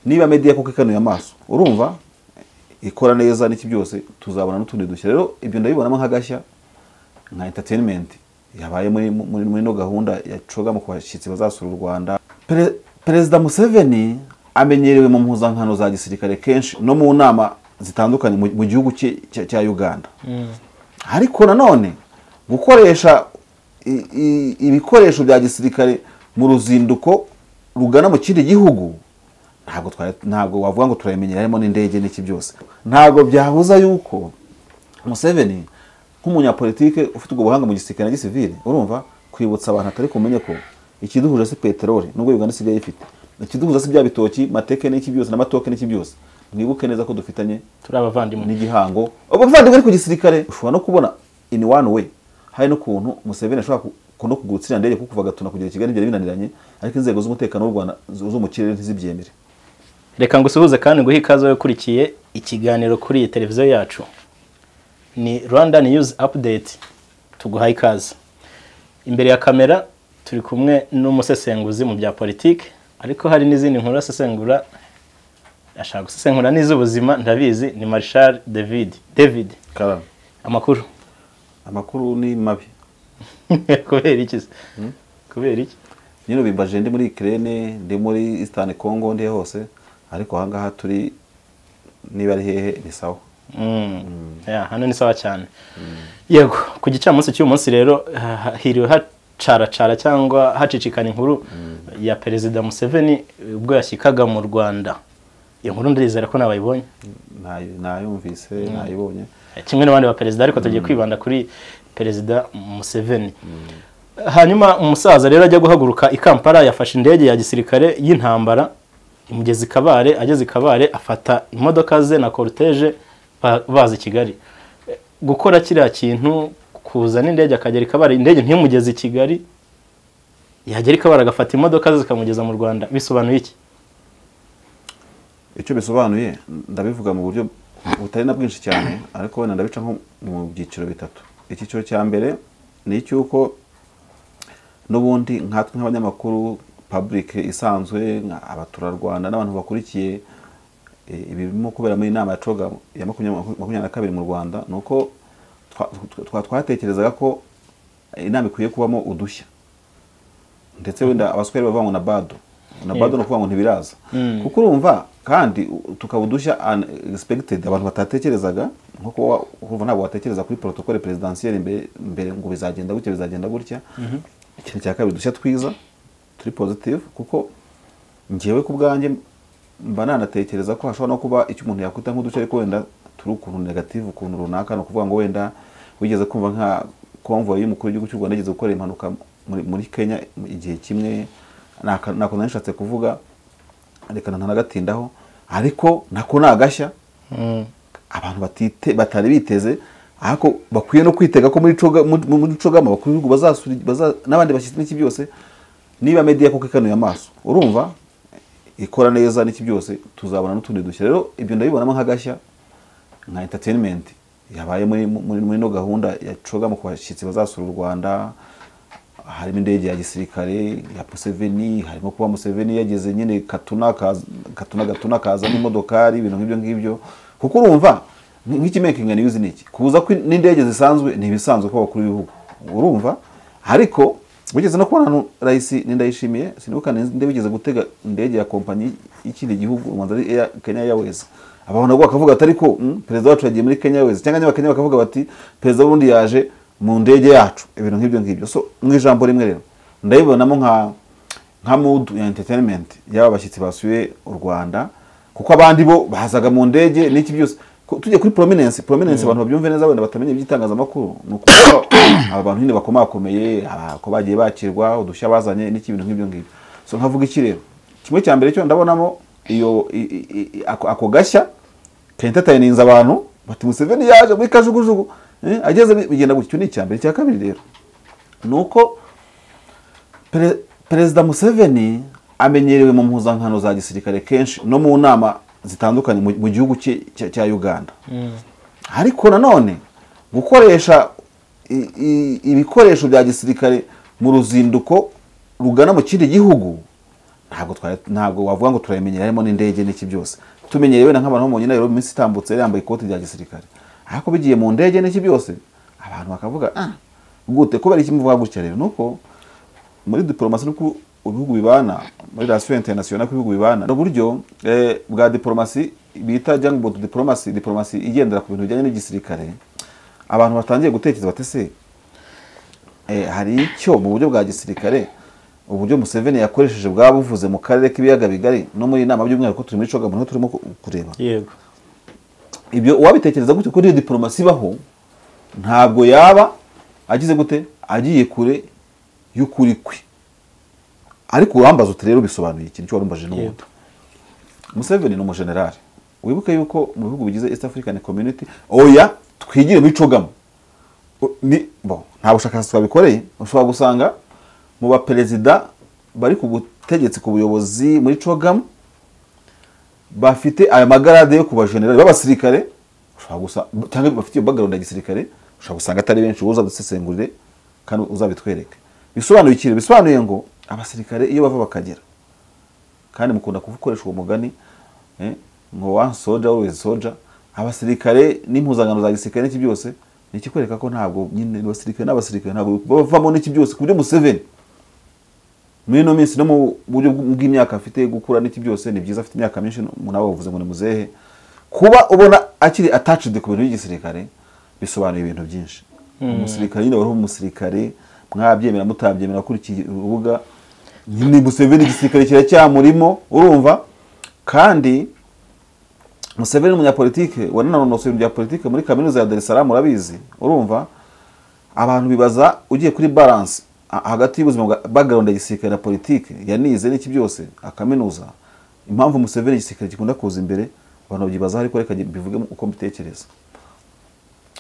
niba media kuko ikanuye amaso urumva ikora neza n'iki byose tuzabona n'utundi dushya. Rero ibyo ndabibonamo nk'agashya nka entertainment yabaye muri no gahunda ya coga mu kwashitsi bazasura u Rwanda. Perezida Museveni amenyerewe mu mpuzankano za gisirikare kenshi no mu nama zitandukanye mu gihugu cya Uganda. Ariko nanone gukoresha ibikoresho bya gisirikare mu ruzinduko rugana mu kindi gihugu ntabwo wavuga ngo turamenyera harimo n'indege n'iki byose. Ntabwo byabuza yuko Museveni nk'umunyapolitike ufite ubwo buhanga mu gisirikare na gisivile urumva kwibutsa abantu atari kumenye ko ikiduhuje si peteroli nubwo Uganda sigaye ifite, ikiduhuza si bya bitoki mateke n'iki byose n'amatoke n'iki byose. Mwibuke neza ko dufitanye turi abavandimwe n'igihango abavandimwe ari ku gisirikare. Ushobora no kubona in one way hari no kuntu Museveni ashobora no kugurutsira ndege kuko kuva Gatuna kugera Kigali byari binaniranye, ariko inzego z'umutekano w'u Rwanda zo mu kirere ntizibyemere. Reka ngusuhuze kandi nguhe ikaze wakurikiye ikiganiro kuri iyi televiziyo yacu. Ni Rwanda News Update, tuguhaye ikaze. Imbere ya kamera turi kumwe n'umusesenguzi mu bya politike, ariko hari n'izindi nkuru asesengura ashaka gusesengura n'iz'ubuzima ndabizi. Ni Marshal David Karame. Amakuru ni mabi. Kubera iki? Kubera iki? Nyine bimbaje ndi muri Ukraine, ndi muri Eastern Congo, ndi hose, ariko ahangaha turi niba ari hehe ni sawa. Hano ni sawa cyane. Yego, ku gicamunsi cy'uyu munsi rero hiriwe hacara cyangwa hacicikana inkuru ya Perezida Museveni ubwo yashyikaga mu Rwanda. Iyo nkuru ndizera ko nabayibonye. Nayumvise, nayibonye. Kimwe n'abandi ba perezida, ariko tugiye kwibanda kuri Perezida Museveni. Hanyuma umusaza rero ajya guhaguruka i Kampala, yafashe indege ya gisirikare y'intambara imugeze Kabare. Ageze Kabare afata imodoka ze na cortege baza Kigali. Gukora kiriya kintu kuzana indege akagera Kabare, indege ntiyumugeze Kigali, yagera Kabare agafata imodoka ze zikamugeza mu Rwanda, bisobanuye iki? Icyo bisobanuye ndabivuga mu buryo butari na bwinshi cyane, ariko wenda ndabica nko mu byiciro bitatu. Icyiciro cya mbere ni icyuko n'ubundi nkatwe nk'abanyamakuru public isanzwe abaturarwanda n'abantu bakurikiye ibirimo kubera muri inama ya coga ya 2022 mu Rwanda, nuko twatekerezaga ko inama ikwiye kubamo udushya, ndetse wenda abaswere bavuga ngo na bado no kuvuga ngo ntibiraza, kuko urumva kandi tukabudushya unexpected abantu batatekerezaga, nko kuva ntabwo watekereza kuri protocole presidentielle mbere ngo bizagenda gutya. Ikintu cya kabiri dushya twiza turi positive, kuko ngewe ku bwanjye mba nanatekereza ko hashobora no kuba icyo umuntu yakwita nk'uduce, ariko wenda turi ukuntu negative ukuntu runaka, no kuvuga ngo wenda wigeze kumva nka convoy y'umukuru w'igihugu cy'u Rwanda yigeze gukora impanuka muri Kenya igihe kimwe. Nako nanishatse kuvuga, reka ntanagatindaho, ariko nako nagashya abantu batari biteze, ariko bakwiye no kwitega ko muri cogama bakuru b'igihugu bazasura n'abandi bashyitsi n'iki byose. Niba media kuko ikanuye amaso urumva ikora neza n'iki byose, tuzabona n'utundi dushya. Rero ibyo ndabibonamo nk'agashya nka entertainment yabaye muri no gahunda ya coga mu kwashitsi bazasura u Rwanda. Harimo indege ya gisirikare ya Museveni, harimo kuba Museveni yageze nyine Gatuna kaza n'imodokari, ibintu nk'ibyo. Kuko urumva nk'ikimaking news niki kuza ko n'indege zisanzwe ntibisanzwe ko bakuru b'ibihugu urumva, ariko bigeze no kubona Rais Ndayishimiye sinibuka ninde bigeze gutega indege ya kompanyi y'ikindi gihugu mu Rwanda Kenya Airways. Ababona ngo bakavuga atari ko perezida wacu yagiye muri Kenya Airways, cyangwa nyabakenya bakavuga bati perezida wundi yaje mu ndege yacu, ibintu nk'ibyo. So mu ijambo rimwe rero ndabibonamo nka mood ya entertainment y'aba bashyitsi basuye u Rwanda, kuko abandi bo bazaga mu ndege n'iki byose. Tujye kuri prominence abantu babyumve neza, wenda batamenye iby'itangazamakuru, nuko abantu nyine bakomakomeye ko bagiye bakirwa udushya bazanye n'iki bintu nk'ibyo. So nkavuga iki rero, kimwe cya mbere cyo ndabonamo iyo ako gashya kentertaininza abantu bati Museveni yaje muri kajugujugu ageze bigenda gutyo. Ni icyambere. Cya kabiri rero nuko Perezida Museveni amenyerewe mu mpuzankano za gisirikare kenshi no mu nama zitandukanye mu gihugu cya Uganda. Ariko nanone gukoresha ibikoresho bya gisirikare mu ruzinduko rugana mu kindi gihugu ntabwo wavuga ngo turayimenyera harimo n'indege n'iki byose tumenyereye wenda nk'abantu bo mu nyine mu minsi itambutse yari yambaye ikoti rya gisirikare ariko bigiye mu ndege n'iki byose abantu bakavuga gute kubera iki muvuga gutya rero nuko muri diplomasi nuko ibihugu bibana muri relation internationale ku bihugu bibana n'uburyo bwa diplomasi bita jungle diplomasi igendera ku bintu bijyanye n'igisirikare abantu batangiye gutekereza batese hari icyo mu buryo bwa gisirikare uburyo Museveni yakoresheje bwabuvuze mu karere k'ibiyaga bigari no muri inama by'umwihariko turi muri CHOGM no turimo kureba yego ibyo wabitekereza gute kuri diplomasi baho ntabwo yaba agize gute agiye kure y'ukuri kwe ariko urambaza uti rero bisobanuye ikintu cyo warumbaje n'ubuto Museveni ni umugenerali wibuke yuko mu bihugu bigize East African Community oya twigire muri CHOGM ni nta bushakashatsi twabikoreye ushobora gusanga mu baperezida bari ku butegetsi ku buyobozi muri CHOGM bafite aya magarade yo kuba general b'abasirikare ushobora gusa cyangwa bafite iyo background ya gisirikare ushobora gusanga atari benshi uza dusesengurire kandi uzabitwereke bisobanuye ikire bisobanuye ngo abasirikare iyo bava bakagera kandi mukunda kuvukoresha uwo mugani ngo one soldier always soldier abasirikare n'impuzangano za gisirikare n'iki byose nikikwereka ko ntabwo nyine n'abasirikare ntabwo bavamo n'iki byose ku buryo Museveni muri no minsi no mu buryo bw'imyaka afite gukura n'iki byose ni byiza afite imyaka myinshi nawe bavuze ngo ni muzehe kuba ubona akiri attached ku bintu by'igisirikare bisobanuye ibintu byinshi umusirikare nyine wari umusirikare mwabyemera mutabyemera kuri iki rubuga nyine Museveni igisirikare kiracyamurimo urumva kandi Museveni umunyapolitike wananonosoye ibya politike muri kaminuza ya Dar es Salaam urabizi urumva abantu bibaza ugiye kuri balance hagati y'ubuzima bwa background ya gisirikare na politike yanize n'iki byose akaminuza impamvu Museveni igisirikare gikunda kuza imbere abantu bibaza ariko reka bivuge uko mbitekereza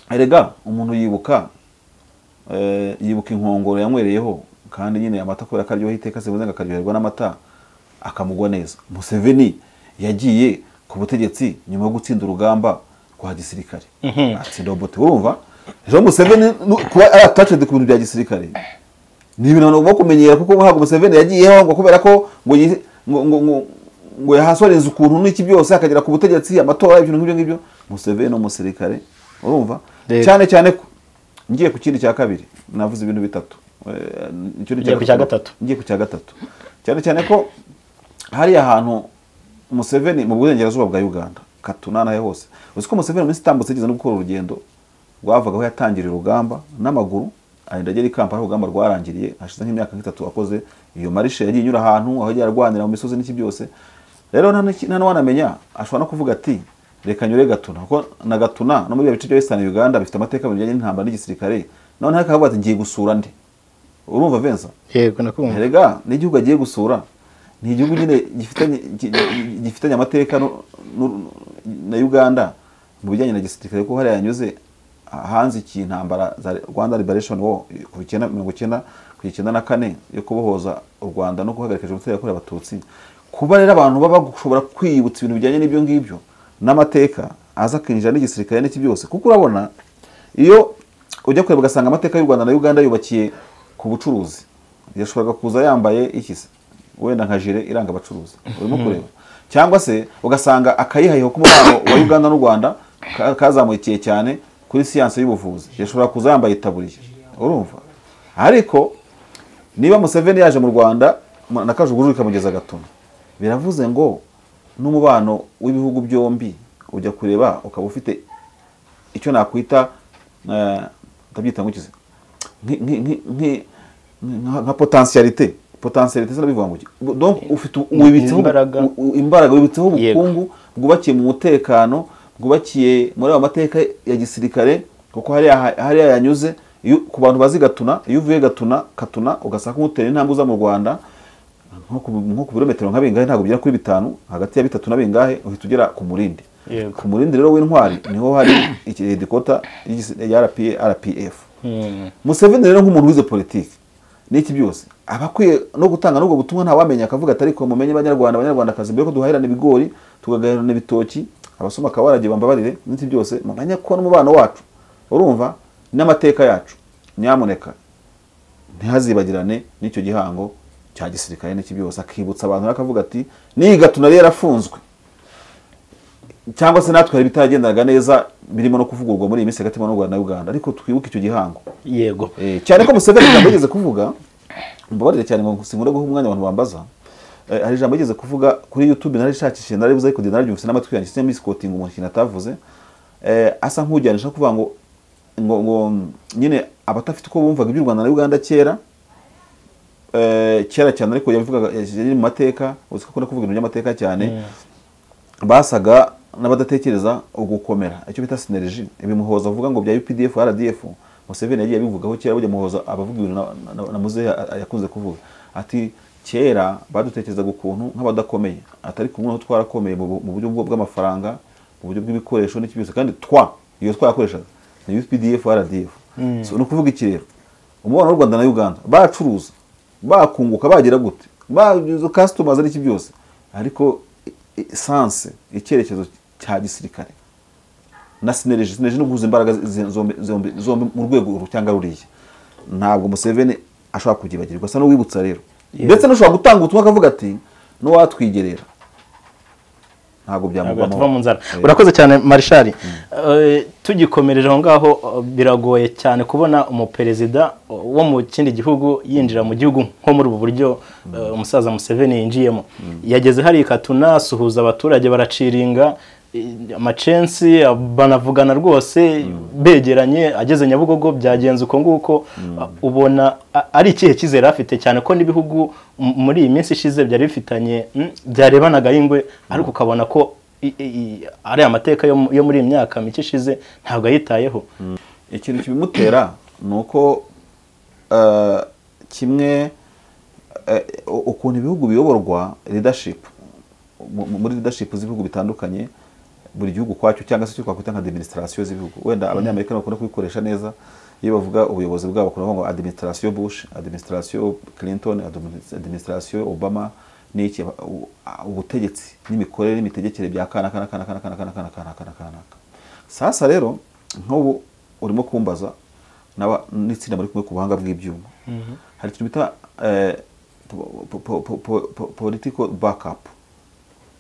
erega umuntu yibuka inkongoro yanywereyeho kandi nyine amata kubera akaryoha iteka se buzenga akaryoherwa n'amata akamugwa neza Museveni yagiye ku butegetsi nyuma yo gutsinda urugamba rwa gisirikare atsinda obote urumva Jean Museveni kuba attached ku bintu bya gisirikare ni ibintu no kumenyera kuko ntabwo Museveni yagiyeho ngo kubera ko ngo yahasoreza ukuntu n'iki byose akagera ku butegetsi amatora ibintu nk'ibyo ngibyo Museveni umusirikare urumva cyane cyane ko ngiye ku kindi cya kabiri navuze ibintu bitatu icyo ni cya gatatu ngiye ku cya gatatu cyane cyane ko hari ahantu Museveni mu burengerazuba bwa Uganda Katuna hose uziko Museveni muri stambutse igeze no gukora urugendo rwavaga aho yatangirira urugamba n'amaguru arinda agera i Kampala urugamba rwarangiriye hashize nk'imyaka 3 akoze iyo marishe yagiye inyura ahantu aho yagiye arwanira mu misozi n'iki byose rero nta wanamenya ashobora no kuvuga ati reka nyure Gatuna kuko na Gatuna no muri bice bya Eastern Uganda bifite amateka bijyanye n'intambara n'igisirikare none hakavuga ati ngiye gusura ndi urumva Vincent yego nakumva erega n'igihugu agiye gusura ni igihugu nyine gifitanye amateka na Uganda mu bijyanye na gisirikare ko hari yanyuze hanze ikintambara za Rwanda Liberation War ku 1994 yo kubohoza u Rwanda no guhagarika jenoside yakorewe abatutsi kuba rero abantu baba gushobora kwibutsa ibintu bijyanye n'ibyo ngibyo n'amateka aza kwinjira n'igisirikare n'iki byose kuko urabona iyo ujya kureba ugasanga amateka y'u Rwanda na Uganda yubakiye ku bucuruzi yashoboraga kuza yambaye ikise wenda nka jire iranga abacuruzi urimo kureba cyangwa se ugasanga akayihayeho k'umubano wa Uganda n'u Rwanda kazamukiye cyane kuri siyanse y'ubuvuzi yashobora kuza yambaye itaburiye urumva ariko niba Museveni yaje mu Rwanda nakajuguru kamugeza Gatuna biravuze ngo n'umubano w'ibihugu byombi ujya kureba ukaba ufite icyo nakwita tabyita ngukize nka potentialité se nabivuga ngo donc ufite wibitseho imbaraga wibitseho ubukungu bwubakiye mu mutekano bwubakiye muri amateka ya gisirikare kuko hari yanyuze ku bantu bazi Gatuna iyo uvuye Katuna ugasaka umutera intambwe za mu Rwanda nko ku birometero nka bingahe ntabwo byera kuri 5 hagati ya 3 na bingahe uhita ugera ku Murindi ku Murindi rero w'intwari niho hari ikidikota ya RPF Museveni rero nk'umuntu wize politiki n'iki byose abakwiye no gutanga n'ubwo butumwa nta wamenya akavuga atari ko mumenye abanyarwandakazi mbere ko duhahirana ibigori tugagahirana ibitoki abasoma kawarage bambabarire n'iki byose mumenya ko n'umubano wacu urumva n'amateka yacu nyamuneka ntihazibagirane n'icyo gihango cya gisirikare n'iki byose, akibutsa abantu akavuga ati niga tunari yarafunzwe cyangwa se natwe hari bitagendaga neza birimo no kuvugurwa muri iyi minsi hagati y'u Rwanda na Uganda, ariko twibuke icyo gihango. Yego. Cyane ko Museveni ijambo yigeze kuvuga, mbabarire cyane ngo sinkunda guha umwanya abantu bambaza, hari ijambo yigeze kuvuga kuri YouTube narishakishije naribuze ariko ndinaryumvise n'amatwi yanjye sinzi misquoting umuntu kintu atavuze, asa nk'ujyanisha kuvuga ngo nyine abatafite uko bumvaga iby'u Rwanda na Uganda kera cyane, ariko yavugaga mu mateka, uzi ko kuvuga ibintu by'amateka cyane, basaga n'abadatekereza ugukomera, icyo bita synergy. Ibi Muhoza avuga ngo bya UPDF RDF, Museveni yagiye bivugaho kera, burya Muhoza abavuga ibintu na Muzehe yakunze kuvuga ati kera badutekerezaga ukuntu nk'abadakomeye, atari kumwe aho twarakomeye mu buryo bw'amafaranga, mu buryo bw'ibikoresho n'iki byose, kandi iyo twakoreshaga ni UPDF RDF. So no kuvuga iki rero, umubano w'u Rwanda na Uganda bacuruza bakunguka bagira gute, bagize customers n'iki byose, ariko sanse icyerekezo cya gisirikare na synergy no guhuza imbaraga zombi mu rwego cyangwa ruriya, ntabwo Museveni ashobora kugibagirwa. Asa n'uwibutsa rero, ndetse n'ushobora gutanga ubutumwa akavuga ati n'uwatwigerera ntabwo byamugwamo mu nzara. Urakoze cyane Marshal. Tugikomereje aho ngaho, biragoye cyane kubona umuperezida wo mu kindi gihugu yinjira mu gihugu nko muri ubu buryo umusaza Museveni yinjiyemo. Yageze hari Katuna asuhuza abaturage, baraciringa amacensi, banavugana rwose begeranye. Ageze Nyabugogo byagenze uko nguko. Ubona ari ikihe cyizere afite, cyane ko n'ibihugu muri iyi minsi ishize byari bifitanye byarebanaga ingwe, ariko ukabona ko ari amateka yo muri iyi myaka mike ishize ntabwo yitayeho. Ikintu kibimutera ni uko kimwe ukuntu ibihugu biyoborwa, leadership muri leadership z'ibihugu bitandukanye, buri gihugu kwacyo, cyangwa se cyo twakwita nka administration z'ibihugu. Wenda abanyamerika bakunda kubikoresha neza iyo bavuga ubuyobozi bwabo, kuvuga ngo administration Bush, administration Clinton, administration Obama, n'iki ubutegetsi n'imikorere n'imitegekere bya kana. Sasa rero nk'ubu urimo kumbaza n'itsinda muri kumwe ku buhanga bw'ibyuma, hari ikintu bita political backup.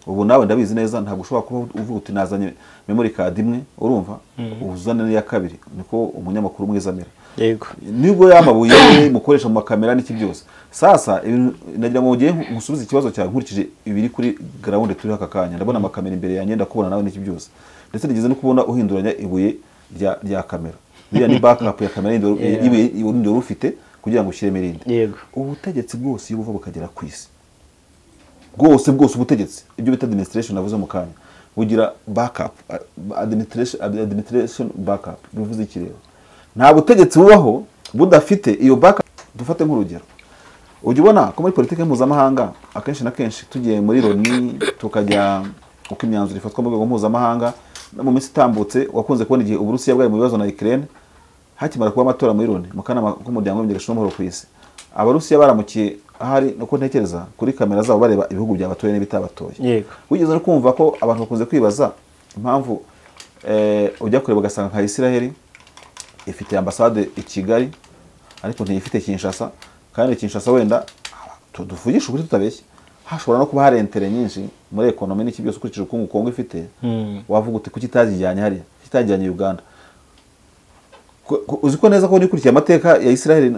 Ubu nawe ndabizi neza, ntabwo ushobora kuba uvuga uti nazanye memory card imwe, urumva uzane n'iya kabiri, niko umunyamakuru mwiza amera. Yego. Nibwo yamabuye mukoresha mu makamera n'iki byose. Sasa nagira ngo ngiye musubize ikibazo cyawe nkurikije ibiri kuri ground turi haka kanya. Ndabona amakamera imbere yanjye, ndakubona nawe n'iki byose, ndetse nigeze no kubona uhinduranya ibuye rya kamera. Biriya ni backup ya kamera indoro ufite kugira ngo ushyire mirinde. Yego. Ubutegetsi bwose iyo buva bukagera ku isi, bwose ubutegetsi, ibyo bita administration navuze mu kanya, bugira backup. Administration backup bivuze iki rero? Nta butegetsi bubaho budafite iyo backup. Dufate nk'urugero, ujya ubona ko muri politiki mpuzamahanga akenshi na kenshi tugiye muri Loni tukajya uko imyanzuro ifatwa mu rwego mpuzamahanga, mu minsi itambutse wakunze kubona igihe Uburusiya bwari mu bibazo na Ukraine, hakimara kuba amatora muri Loni mu kanama k'umuryango w'imigisha n'amahoro ku isi, Abarusiya baramukiye ahari nuko ntekereza kuri kamera zabo bareba ibihugu by'abatoye n'ibitabatoye. Yego. Wigeze no kumva ko abantu bakunze kwibaza impamvu ujya kureba ugasanga nka Israel ifite ambasade i Kigali ariko ntiyifite Kinshasa, kandi Kinshasa wenda tuvugisha ukuri tutabeshye, hashobora no kuba hari intere nyinshi muri economy n'iki byose ukurikije ukungu Kongo ifite. Wavuga uti kuki itajyanye hariya, itajyanye Uganda? Uzi ko neza ko nikurikiye amateka ya Israel,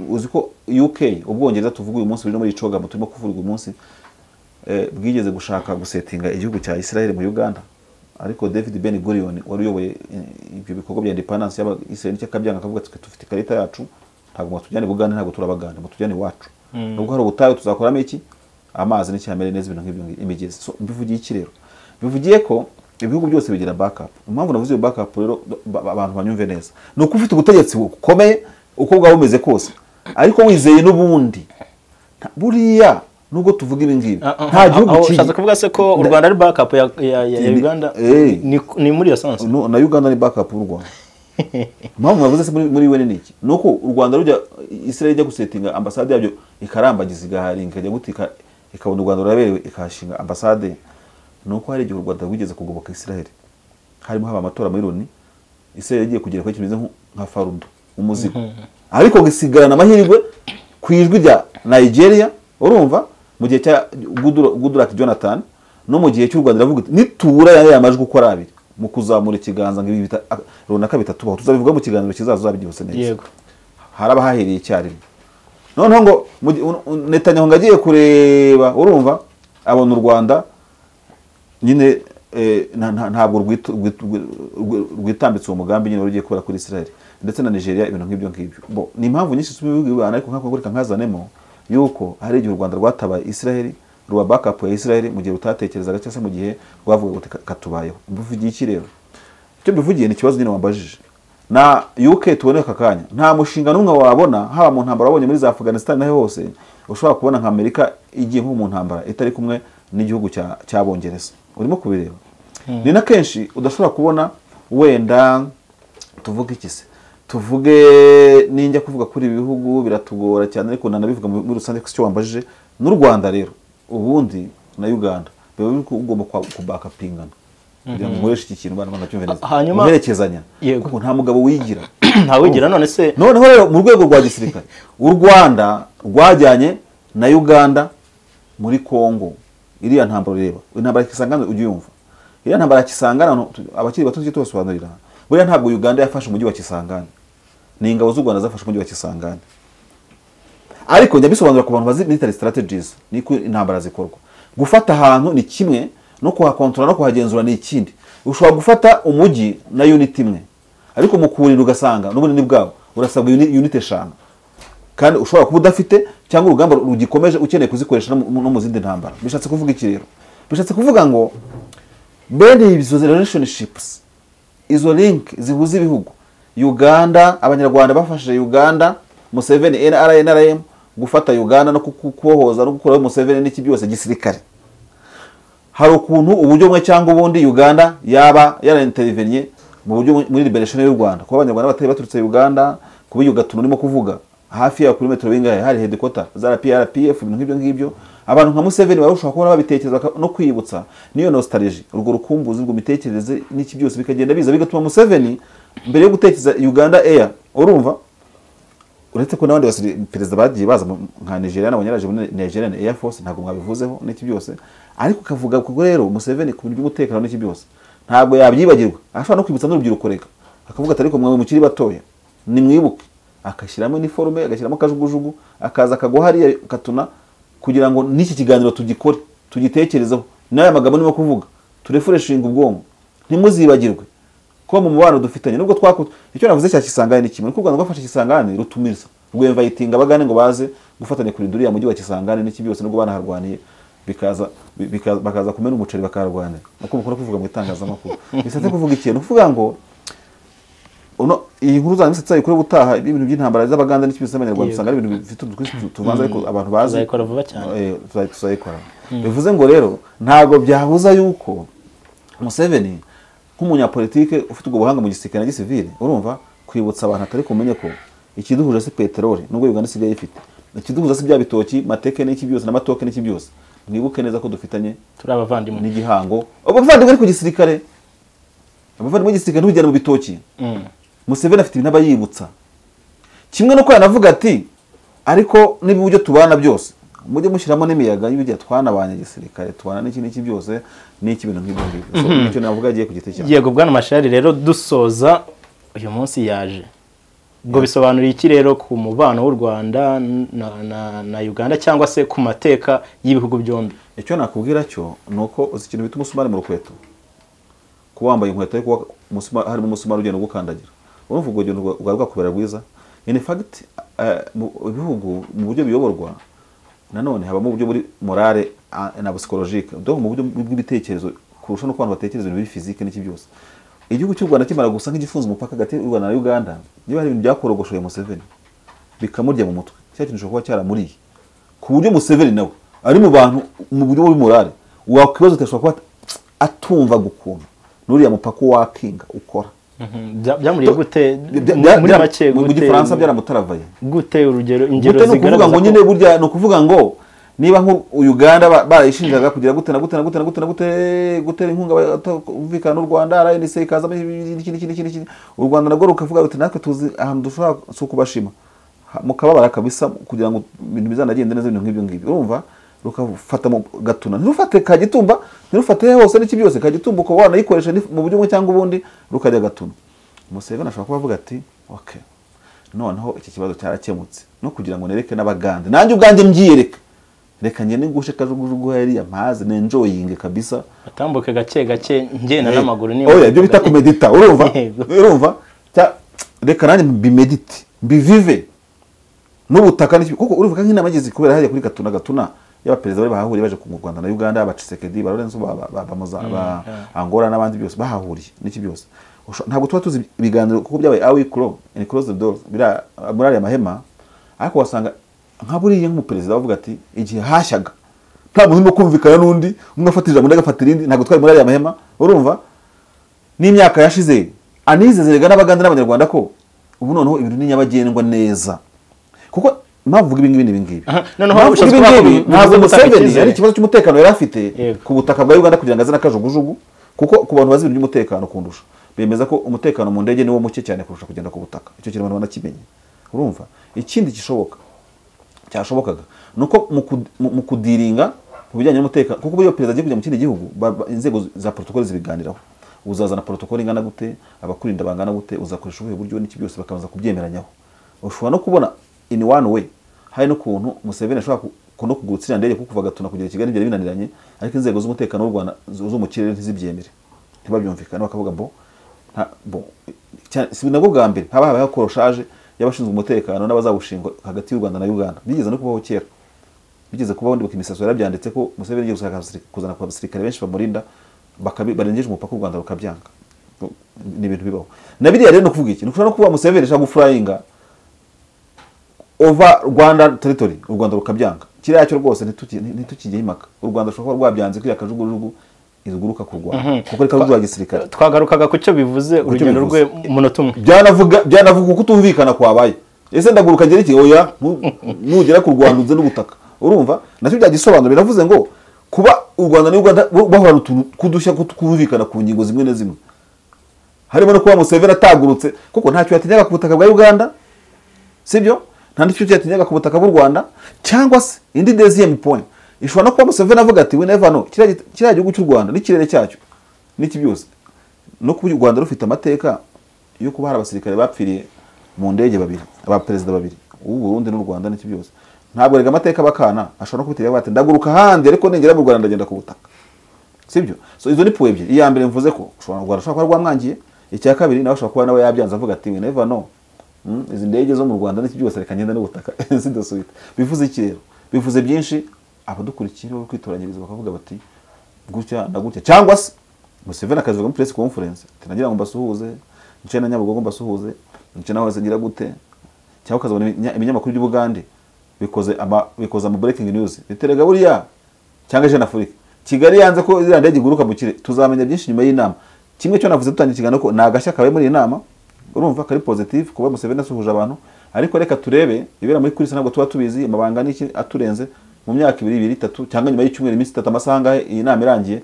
uzi ko UK, Ubwongereza tuvuga uyu munsi biri muri icoga turimo kuvuga uyu munsi, bwigeze gushaka gusetinga igihugu cya Israel mu Uganda, ariko David Ben Gurion wari uyoboye ibyo bikorwa bya independence y'aba Israel cyakabyanga akavuga ati tufite ikarita yacu, ntabwo mutujyane Buganda, ntabwo turabaganda, mutujyane iwacu. Nubwo hari ubutayu tuzakoramo iki, amazi n'icyamere neza, ibintu nk'ibyo imigezi. So mbivugiye iki rero? Bivugiye ko ibihugu byose bigira backup. Impamvu navuze iyo backup rero abantu banyumve neza, ni uko ufite ubutegetsi bukomeye uko bwaba bumeze kose, ariko wizeye n'ubundi buriya nubwo tuvuga ibi ngibi nta gihugu kiri. Ushatse kuvuga se ko u Rwanda ari backup ya Uganda? Ni muri iyo sanse na Uganda ni backup y'u Rwanda. Impamvu navuze se muri we ni iki? Nuko u Rwanda rujya Israel ijya gusetinga ambasade yabyo ikarambagiza igaharinga ikajya gutika ikabona u Rwanda ruraberewe ikahashinga ambasade. Nuko hari igihe u Rwanda rwigeze kugoboka Israel, harimo haba amatora muri Loni, Israel yagiye kugera kwa kimeze nka farudo umuzigo, ariko gisigarana amahirwe ku ijwi rya Nigeria urumva mu gihe cya Goodluck Jonathan no mu gihe cy'u Rwanda ravuga nitura ya majwi uko ari abiri mu kuzamura ikiganza ngo ibi runaka bitatubaho tuzabivuga mu kiganiro kizaza zabyihuse neza yego haraba hahiriye icyarimwe noneho ngo Netanyahu ngagiye kureba urumva abona u Rwanda nyine ntabwo rwitambitse uwo mugambi nyine rugiye kubera kuri Israel ndetse na Nigeria ibintu nk'ibyo ngibyo ni impamvu nyinshi z'ibihugu ariko nk'ako nkazanemo yuko hari igihe u Rwanda rwatabaye Israel ruba backup ya Israel mu gihe rutatekerezaga cyangwa se mu gihe rwavuga ngo katubayeho mvugiye iki rero icyo bivugiye ni ikibazo nyine wambajije na UK tuboneka kanya nta mushinga n'umwe wabona haba mu ntambara wabonye muri za Afghanistan naho hose ushobora kubona nka Amerika igiye nko mu ntambara itari kumwe n'igihugu cy'Abongereza urimo kubireba ni na kenshi udashobora kubona wenda tuvuge iki se tuvuge ninjya kuvuga kuri ibi bihugu biratugora cyane ariko nanabivuga muri rusange cyo wambajije n'u Rwanda rero ubundi na Uganda biba ugomba kubakapingana kugira ngo mureshe iki kintu bana cyumve neza muherekezanya kuko nta mugabo wigira nta wigira none se noneho rero mu rwego rwa gisirikare u Rwanda rwajyanye na Uganda muri Kongo iriya ntambaro reba intambara Kisangani ujye yumva iriya ntambara Kisangani abakiri bato cyo tosobanurira buriya ntabwo Uganda yafashe umujyi wa Kisangani ni ingabo z'u Rwanda zafashe umujyi wa Kisangani ariko njya bisobanura ku bantu bazi military strategies niko intambara zikorwa gufata ahantu ni kimwe no kuhakontrola no kuhagenzura ni ikindi ushobora gufata umujyi na unit imwe ariko mu kuwurinda ugasanga n'ubunini bwawo urasabwa unit 5 kandi ushobora kuba udafite cyangwa urugamba rugikomeje ukeneye kuzikoresha no mu zindi ntambara bishatse kuvuga iki rero bishatse kuvuga ngo bene izo relationships izo link zihuza ibihugu Uganda abanyarwanda bafashije Uganda Museveni NRM gufata Uganda no kukohoza no gukora Museveni n'iki byose gisirikare hari ukuntu uburyo bumwe cyangwa ubundi Uganda yaba yaraintervenye mu buryo muri liberation y'u Rwanda kuba abanyarwanda batari baturutse Uganda kuba Uganda urimo kuvuga hafi ya kilometero bingahe hari headquarter za PRPF ibintu nk'ibyo ngibyo abantu nka Museveni barushaho kubona babitekereza no kwibutsa niyo nostalgie urwo rukumbuzi rwo mitekerereze n'iki byose bikagenda biza bigatuma Museveni mbere yo gutekereza Uganda Air urumva uretse ko n'abandi basi perezida bagiye baza nka Nigeria n'abanyaraje muri Nigerian Air Force ntabwo mwabivuzeho n'iki byose ariko kavuga ko rero Museveni ku buryo umutekano n'iki byose ntabwo yabyibagirwa ashobora no kwibutsa n'urubyiruko reka akavuga atari ko mwe mukiri batoya ni mwibuke akashyiramo uniforme agashyiramo kajugujugu akaza akagwa hariya katuna kugira ngo n'iki kiganiro tugikore tugitekerezeho n'aya magambo nimo kuvuga turefureshinga ubwonko ntimuzibagirwe ko mu mubano dufitanye nubwo twakuze icyo navuze cya Kisangani ni kimwe kuko Rwanda rwafashe Kisangani rutumiriza rwemvayitinga bagane ngo baze gufatanya kurindura ya mujyi wa Kisangani n'iki byose nubwo banaharwaniye bakaza kumena umuceri bakarwanira uko mukora kuvuga mu itangazamakuru bisate kuvuga ikintu kuvuga ngo iyi nkuru za misatsa ikore gutaha ibintu by'intambara z'abaganda n'iki byose abanyarwanda usanga ari ibintu bifite udukwishi tuvanze ariko abantu bazi tuzayikora vuba cyane tuzayikora bivuze ngo rero ntago byahuza yuko Museveni nk'umunyapolitike ufite ubwo buhanga mu gisirikare na gisivile urumva kwibutsa abantu atari kumenye ko ikiduhuje si peteroli nubwo Uganda isigaye ifite ikiduhuza si bya bitoki mateke n'iki byose n'amatoke n'iki byose mwibuke neza ko dufitanye turi abavandimwe n'igihango abavandimwe ariko gisirikare abavandimwe gisirikare ntujyana mu bitoki Museveni afite ibintu abayibutsa kimwe no ko yanavuga ati ariko n'ibyo tubana byose mujye mushyiramo n'imiyaga y'ibyo twanabanye gisirikare tubana n'iki byose n'iki bintu nk'ibyo ngibyo icyo navuga agiye ku giti cyane yego bwana Mashari rero dusoza uyu munsi yaje ubwo bisobanura iki rero ku mubano w'u Rwanda na Uganda cyangwa se ku mateka y'ibihugu byombi icyo nakubwira cyo nuko uzi ikintu bita umusumari mu rukweto kuwambaye inkweto ariko harimo umusumari ugenda gukandagira urumva ubwo ugenda ugaruka kubera rwiza in fact mu bihugu mu buryo biyoborwa nanone habamo uburyo buri morale na psychologique donc mu buryo bw'ibitekerezo kurusha no kwanda batekereza ibintu biri physique n'iki byose igihugu cy'u Rwanda kimara gusa nk'igifunze umupaka hagati y'u Rwanda na Uganda niba hari ibintu byakorogoshoye Museveni bikamurya mu mutwe cya kintu cyo cyaramuriye ku buryo Museveni nawe ari mu bantu mu buryo buri morale wakwibaza utashobora kuba atumva gukunda nuriya mupaka wakinga ukora byamuriye gute muri make mu gifaransa byaramutarabaye gute urugero ingero zigaragaza ko nyine burya no kuvuga ngo niba nko Uganda barayishinjaga kugira gute gutera inkunga batumvikana n'u Rwanda RNC ikazamo n'ikindi u Rwanda nabwo rukavuga ruti natwe tuzi ahantu dushobora so kubashima mukababara kabisa kugira ngo ibintu bizanagende neza ibintu nk'ibyo ngibyo urumva rukafata mu Gatuna ntirufate Kagitumba ntirufate hose n'iki byose Kagitumba uko wanayikoresha mu buryo bumwe cyangwa ubundi rukajya Gatuna Museveni ashobora kuba avuga ati okay noneho iki kibazo cyarakemutse no kugira ngo nereke n'abagande nanjye ubwanjye mbyiyereka reka njye ningushe kajugujugu hariya maze nenjoyinge kabisa atambuke gake gake ngenda n'amaguru ni oya ibyo bita kumedita urumva reka nanjye bimedite mbivive n'ubutaka kuko urumva nk'inama igeze kubera hariya kuri Gatuna y'abaperezida bari bahahuriye baje ku Rwanda na Uganda abacisekedi barorenzo ba Angola n'abandi byose bahahuriye n'iki byose ntabwo tuba tuzi ibiganiro kuko byabaye awikro in closed doors bira muri aya mahema ariko wasanga nka buriya nk'umuperezida bavuga ati igihe hashyaga nta muntu no kumvikana n'undi umwe afatije mu ndagafatira indi ntabwo twari muri aya mahema urumva n'imyaka yashize anizezerega n'abaganda n'abanyarwanda ko ubu noneho ibintu ni nyabagendwa neza kuko mpamvu ibi ngibi noneho ntabwo Museveni ari ikibazo cy'umutekano yari afite ku butaka bwa Uganda kugira ngo aze n'akajugujugu kuko ku bantu bazi ibintu by'umutekano kundusha bemeza ko umutekano mu ndege niwo muke cyane kurusha kugenda ku butaka icyo kintu abantu banakimenye urumva ikindi cyashobokaga nuko mu kudiringa mu bijyanye n'umutekano kuko buriya perezida agiye kujya mu kindi gihugu inzego za protocole zibiganiraho uzazana protocole ingana gute abakurinda bangana gute uzakoresha ubuhe buryo n'iki byose bakabanza kubyemeranyaho ushobora no kubona in one way hari no kuntu Museveni ashobora no kugurutsira ndege kuko kuva Gatuna kugera Kigali byari binaniranye ariko inzego z'umutekano w'u Rwanda zo mu kirere ntizibyemere ntibabyumvikana bakavuga si nabwo bwa mbere haba habayeho koroshaje y'abashinzwe umutekano n'abazawushingwa hagati y'u Rwanda na Uganda bigeze no kubaho kera bigeze kubaho ndi bakimisaso yarabyanditse ko Museveni agiye kuzana abasirikare benshi bamurinda barengeje umupaka u Rwanda rukabyanga ni ibintu bibaho na biriya rero no kuvuga iki nushobora no kuba Museveni ashaka guflyinga over Rwanda territory u Rwanda rukabyanga kiriya cyo rwose ntitukigiye impaka u Rwanda rushobora kuba rwabyanze kuri akajugujugu izuguruka ku Rwanda kuko reka rwa gisirikare twagarukaga ku cyo bivuze urugendo rwe umunota umwe byanavuga kutumvikana kwabaye ese ndaguruka ngera iki oya nugera ku Rwanda uze n'ubutaka urumva nacyo byagisobanura biravuze ngo kuba u Rwanda n'u Rwanda bahora kudushya kutumvikana ku ngingo zimwe na zimwe harimo no kuba Museveni atagurutse kuko ntacyo yatinyaga ku butaka bwa Uganda sibyo nta n'icyo yatinyaga ku butaka bw'u Rwanda cyangwa se indi deuxième point ishobora no kuba Museveni avuga ati we never know kiriya gihugu cy'u Rwanda n'ikirere cyacyo n'iki byose no kuba u Rwanda rufite amateka yo kuba hari abasirikare bapfiriye mu ndege babiri abaperezida babiri ubu Burundi n'u Rwanda n'iki byose ntabwo rega amateka bakana ashobora no kubitira bati ndaguruka handi ariko nengera mu Rwanda ndagenda ku butaka sibyo so izo ni po ebyiri iya mbere mvuze ko u Rwanda ashobora kuba rwamwangiye icya kabiri nawe ashobora kuba nawe yabyanze avuga ati we never know izi ndege zo mu Rwanda n'iki byose reka ngenda n'ubutaka sidasuite bivuze iki rero bivuze byinshi abadukurikiye bo kwitoranyiriza bakavuga bati gutya na gutya cyangwa se Museveni akazivuga muri press conference tinagira ngo mbasuhuze nce na Nyabugogo mbasuhuze nce nawe zagira gute cyangwa ukazabona ibinyamakuru by'Ubugande bikoza mu breaking news biterega buriya cyangwa Jeune Afrique Kigali yanze ko zira ndege guruka mu kire tuzamenya byinshi nyuma y'inama kimwe cyo navuze tutangiye kigana ko nagashya kabaye muri inama urumva kari positive kuba Museveni asuhuje abantu ariko reka turebe ibera muri kurisa ntabwo tuba tubizi amabanga n'iki aturenze mu myaka 2-3 cyangwa nyuma y'icyumweru iminsi 3 amasaha ngahe iyi nama irangiye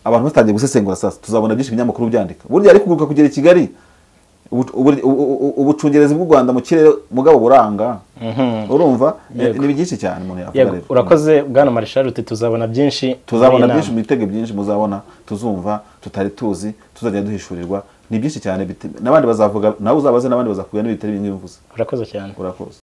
abantu batangiye gusesengura sasa tuzabona byinshi binyamakuru byandika burya ari kuguruka kugera i Kigali ubucungerezi bw'u Rwanda mu kirere mugabo buranga urumva ni byinshi cyane umuntu yavuga rero urakoze bwana Marshal uti tuzabona byinshi mu bitege byinshi muzabona tuzumva tutari tuzi tuzajya duhishurirwa ni byinshi cyane nabandi bazavuga nawe uzabaze nabandi bazakubwira n'ibitari bimwe bivuze urakoze cyane urakoze